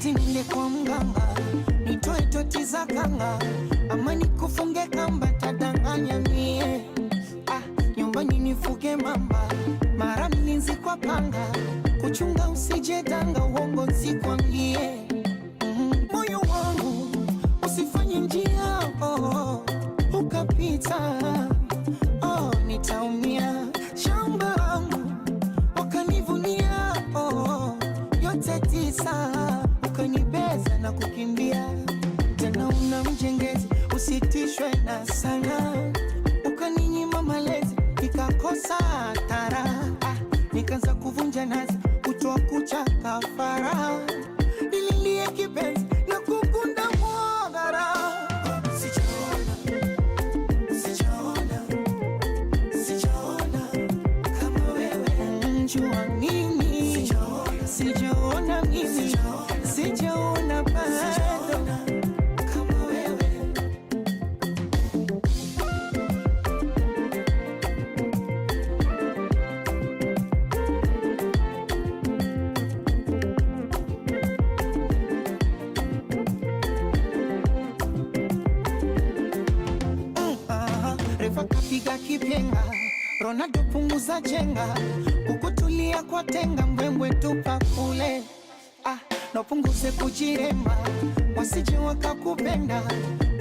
eti nile kwa mganga nitoe toti za kanga, ama nikufunge kamba tadanganya mie. Nyumbani nifuge mamba, mara mlinzi kwa panga, kuchunga usije danga, uongo nsikwambie. Moyo wangu usifanye njia ukapita, nitaumia. Shamba langu wakanivunia yote tisa, ukanibeza na kukimbia. Tena una mjengezi usitishwe na sana, ukaninyima malezi nikakosa tara. Nikaanza kuvunja nazi kutoa kucha kafara, nililie kipenzi na kukunda mwagara. Sijaona kama wewe, njua nini? Sijaona mimi, sijaona bado kama wewe. Refa kapiga kipenga, Ronaldo punguza jenga, ukutulia kwa tenga, mbwembwe tupa kule. Napunguze kujiremba, wasije wakakupenda,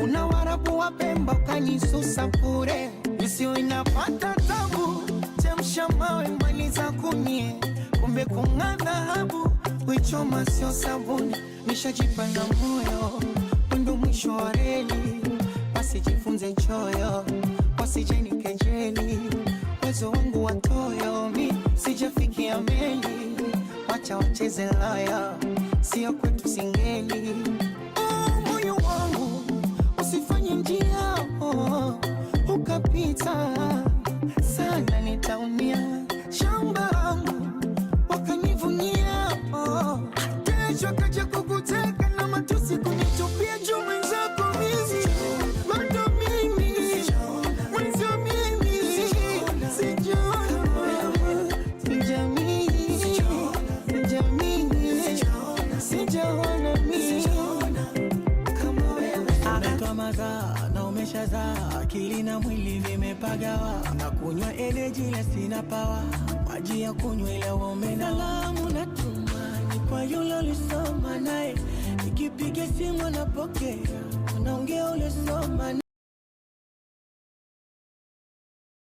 una Warabu wa Pemba ukanisusa bure. Misio inapata tabu, chemsha mawe maliza kunie, kumbe kung'aa dhahabu kuichoma sio sabuni. Nishajipa na moyo ndo mwisho wa reli, wasijifunze choyo, wasije nikejeli, uwezo wangu watoyo, mi sijafikia meli, wacha wacheze laya, sio kwetu singeli. Moyo wangu usifanye njia ukapita sana, nitaumia. Shamba langu wakanivunia, kesho kaja kukuteka na matusi kunitupia juu. Mwenzako mimi bado mimi, mwenzo mimi sijaona mimi kama wewe. Amekamaza na umeshaza, akili na mwili vimepagawa, na kunywa energy la sina power, maji ya kunywa ila umena. Salamu natumani kwa yule ulisoma naye, nikipiga simu napokea, unaongea ulisoma naye.